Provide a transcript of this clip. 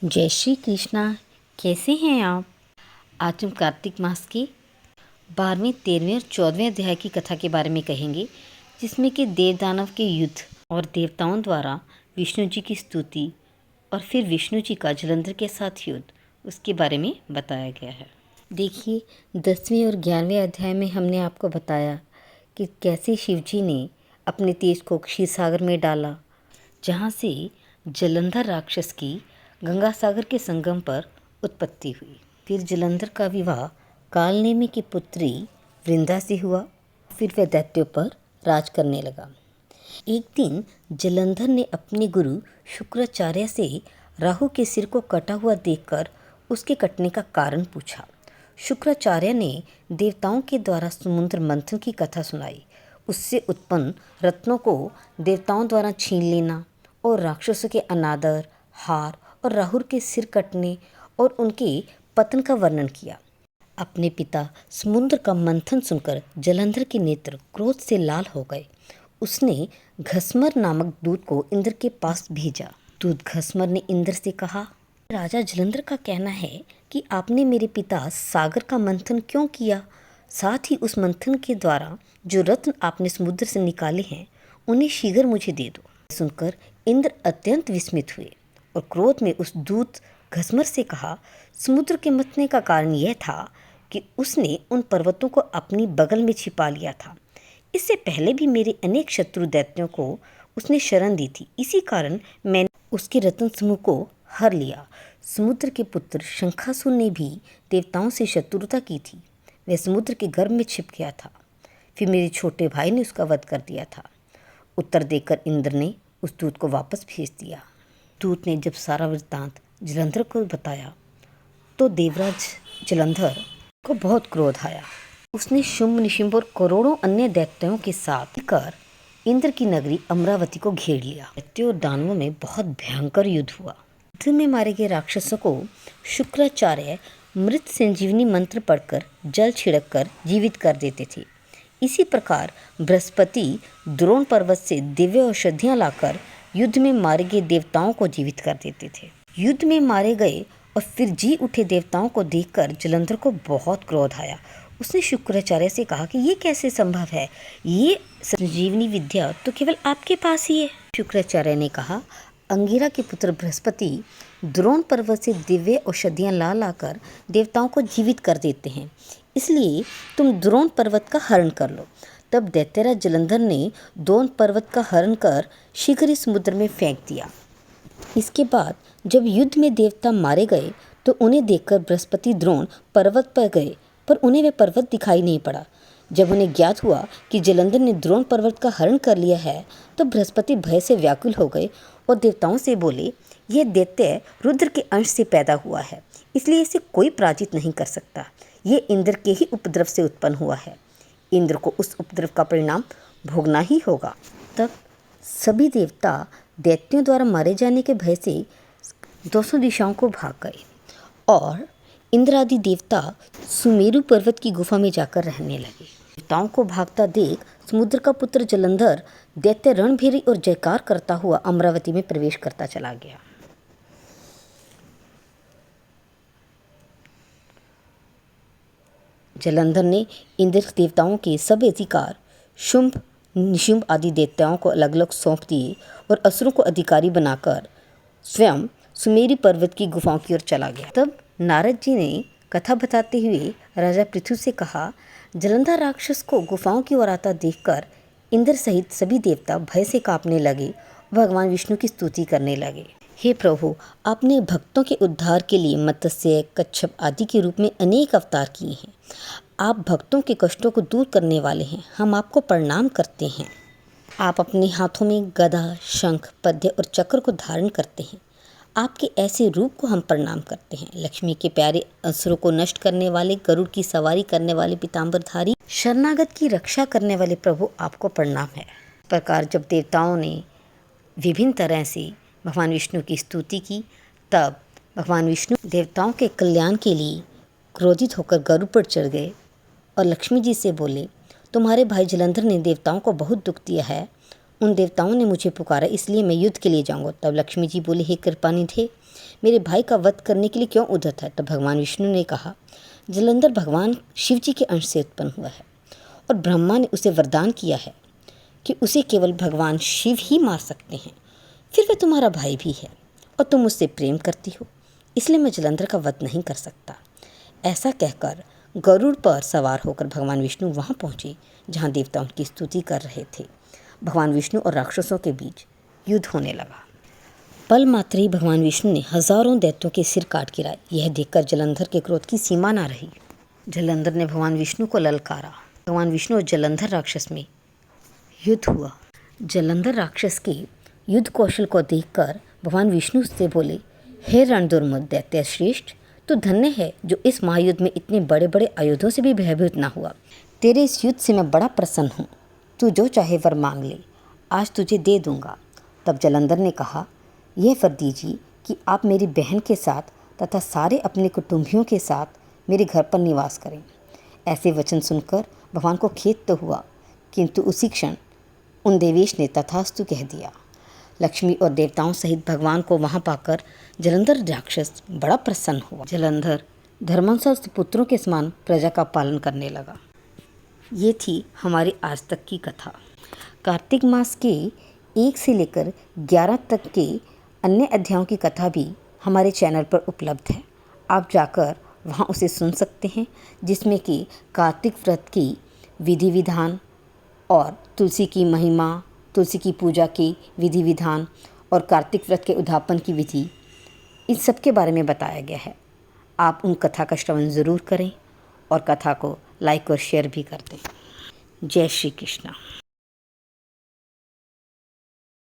जय श्री कृष्णा। कैसे हैं आप? आज हम कार्तिक मास के 12वें, 13वें और 14वें अध्याय की कथा के बारे में कहेंगे, जिसमें कि देव दानव के युद्ध और देवताओं द्वारा विष्णु जी की स्तुति और फिर विष्णु जी का जलंधर के साथ युद्ध, उसके बारे में बताया गया है। देखिए, 10वें और 11वें अध्याय में हमने आपको बताया कि कैसे शिव जी ने अपने तेज को क्षीर सागर में डाला, जहाँ से जलंधर राक्षस की गंगा सागर के संगम पर उत्पत्ति हुई। फिर जलंधर का विवाह कालनेमी की पुत्री वृंदा से हुआ। फिर वह दैत्यों पर राज करने लगा। एक दिन जलंधर ने अपने गुरु शुक्राचार्य से राहु के सिर को कटा हुआ देखकर उसके कटने का कारण पूछा। शुक्राचार्य ने देवताओं के द्वारा समुद्र मंथन की कथा सुनाई। उससे उत्पन्न रत्नों को देवताओं द्वारा छीन लेना और राक्षसों के अनादर, हार और राहुल के सिर कटने और उनके पतन का वर्णन किया। अपने पिता समुद्र का मंथन सुनकर जलंधर के नेत्र क्रोध से लाल हो गए। उसने घसमर नामक दूत को इंद्र के पास भेजा। दूत घसमर ने इंद्र से कहा, राजा जलंधर का कहना है कि आपने मेरे पिता सागर का मंथन क्यों किया? साथ ही उस मंथन के द्वारा जो रत्न आपने समुद्र से निकाले हैं उन्हें शीघ्र मुझे दे दो। सुनकर इंद्र अत्यंत विस्मित हुए और क्रोध में उस दूत घसमर से कहा, समुद्र के मथने का कारण यह था कि उसने उन पर्वतों को अपनी बगल में छिपा लिया था। इससे पहले भी मेरे अनेक शत्रु दैत्यों को उसने शरण दी थी। इसी कारण मैंने उसके रत्न समूह को हर लिया। समुद्र के पुत्र शंखासुर ने भी देवताओं से शत्रुता की थी। वह समुद्र के गर्भ में छिप गया था। फिर मेरे छोटे भाई ने उसका वध कर दिया था। उत्तर देकर इंद्र ने उस दूत को वापस भेज दिया। दूत ने जब सारा वृत्तांत जलंधर को बताया तो देवराज जलंधर को बहुत क्रोध आया। उसने शुंभ, निशुंभ और करोड़ों अन्य दैत्यों के साथ मिलकर इंद्र की नगरी अमरावती को घेर लिया। दैत्यों और दानवों में बहुत भयंकर युद्ध हुआ। युद्ध में मारे गए राक्षसों को शुक्राचार्य मृत संजीवनी मंत्र पढ़कर जल छिड़क कर जीवित कर देते थे। इसी प्रकार बृहस्पति द्रोण पर्वत से दिव्य औषधियाँ लाकर युद्ध में मारे गए देवताओं को जीवित कर देते थे। युद्ध में मारे गए और फिर जी उठे देवताओं को देखकर जलंधर को बहुत क्रोध आया। उसने शुक्राचार्य से कहा कि ये कैसे संभव है? ये संजीवनी विद्या तो केवल आपके पास ही है। शुक्राचार्य ने कहा, अंगिरा के पुत्र बृहस्पति द्रोण पर्वत से दिव्य औषधियाँ ला लाकर देवताओं को जीवित कर देते हैं, इसलिए तुम द्रोण पर्वत का हरण कर लो। तब दैत्यराज जलंधर ने द्रोण पर्वत का हरण कर शीघ्र ही समुद्र में फेंक दिया। इसके बाद जब युद्ध में देवता मारे गए तो उन्हें देखकर बृहस्पति द्रोण पर्वत पर गए, पर उन्हें वह पर्वत दिखाई नहीं पड़ा। जब उन्हें ज्ञात हुआ कि जलंधर ने द्रोण पर्वत का हरण कर लिया है तो बृहस्पति भय से व्याकुल हो गए और देवताओं से बोले, यह दैत्य रुद्र के अंश से पैदा हुआ है, इसलिए इसे कोई पराजित नहीं कर सकता। ये इंद्र के ही उपद्रव से उत्पन्न हुआ है। इंद्र को उस उपद्रव का परिणाम भोगना ही होगा। तब सभी देवता दैत्यों द्वारा मारे जाने के भय से 200 दिशाओं को भाग गए और इंद्र आदि देवता सुमेरु पर्वत की गुफा में जाकर रहने लगे। देवताओं को भागता देख समुद्र का पुत्र जलंधर दैत्य रणभेरी और जयकार करता हुआ अमरावती में प्रवेश करता चला गया। जलंधर ने इंद्र देवताओं के सब अधिकार शुंभ, निशुंभ आदि देवताओं को अलग अलग सौंप दिए और असुरों को अधिकारी बनाकर स्वयं सुमेरु पर्वत की गुफाओं की ओर चला गया। तब नारद जी ने कथा बताते हुए राजा पृथु से कहा, जलंधर राक्षस को गुफाओं की ओर आता देखकर इंद्र सहित सभी देवता भय से कांपने लगे, भगवान विष्णु की स्तुति करने लगे। हे प्रभु, आपने भक्तों के उद्धार के लिए मत्स्य, कच्छप आदि के रूप में अनेक अवतार किए हैं। आप भक्तों के कष्टों को दूर करने वाले हैं। हम आपको प्रणाम करते हैं। आप अपने हाथों में गदा, शंख, पद्य और चक्र को धारण करते हैं। आपके ऐसे रूप को हम प्रणाम करते हैं। लक्ष्मी के प्यारे असुरों को नष्ट करने वाले, गरुड़ की सवारी करने वाले पीताम्बरधारी, शरणागत की रक्षा करने वाले प्रभु, आपको प्रणाम है। इस प्रकार जब देवताओं ने विभिन्न तरह से भगवान विष्णु की स्तुति की, तब भगवान विष्णु देवताओं के कल्याण के लिए क्रोधित होकर गरुड़ पर चढ़ गए और लक्ष्मी जी से बोले, तुम्हारे भाई जलंधर ने देवताओं को बहुत दुख दिया है, उन देवताओं ने मुझे पुकारा, इसलिए मैं युद्ध के लिए जाऊंगा। तब लक्ष्मी जी बोले, हे कृपानिधे, मेरे भाई का वध करने के लिए क्यों उद्यत है? तब भगवान विष्णु ने कहा, जलंधर भगवान शिव जी के अंश से उत्पन्न हुआ है और ब्रह्मा ने उसे वरदान किया है कि उसे केवल भगवान शिव ही मार सकते हैं। फिर वह तुम्हारा भाई भी है और तुम उससे प्रेम करती हो, इसलिए मैं जलंधर का वध नहीं कर सकता। ऐसा कहकर गरुड़ पर सवार होकर भगवान विष्णु वहाँ पहुँचे जहाँ देवता उनकी स्तुति कर रहे थे। भगवान विष्णु और राक्षसों के बीच युद्ध होने लगा। पल मात्र ही भगवान विष्णु ने हजारों दैत्यों के सिर काट गिराए। यह देखकर जलंधर के क्रोध की सीमा न रही। जलंधर ने भगवान विष्णु को ललकारा। भगवान विष्णु और जलंधर राक्षस में युद्ध हुआ। जलंधर राक्षस के युद्ध कौशल को देखकर भगवान विष्णु से बोले, हे रणदुर्मुद दैत्य श्रेष्ठ, तो धन्य है जो इस महायुद्ध में इतने बड़े बड़े आयुधों से भी भयभीत ना हुआ। तेरे इस युद्ध से मैं बड़ा प्रसन्न हूँ। तू जो चाहे वर मांग ले, आज तुझे दे दूंगा। तब जलंधर ने कहा, यह वर दीजिए कि आप मेरी बहन के साथ तथा सारे अपने कुटुंबियों के साथ मेरे घर पर निवास करें। ऐसे वचन सुनकर भगवान को खेद तो हुआ, किंतु उसी क्षण उन देवेश ने तथास्तु कह दिया। लक्ष्मी और देवताओं सहित भगवान को वहाँ पाकर जलंधर राक्षस बड़ा प्रसन्न हुआ। जलंधर धर्मानुसार पुत्रों के समान प्रजा का पालन करने लगा। ये थी हमारी आज तक की कथा। कार्तिक मास के 1 से लेकर 11 तक के अन्य अध्यायों की कथा भी हमारे चैनल पर उपलब्ध है। आप जाकर वहाँ उसे सुन सकते हैं, जिसमें कि कार्तिक व्रत की विधि विधान और तुलसी की महिमा, तुलसी की पूजा की विधि विधान और कार्तिक व्रत के उद्यापन की विधि, इन सब के बारे में बताया गया है। आप उन कथा का श्रवण ज़रूर करें और कथा को लाइक और शेयर भी कर दें। जय श्री कृष्ण।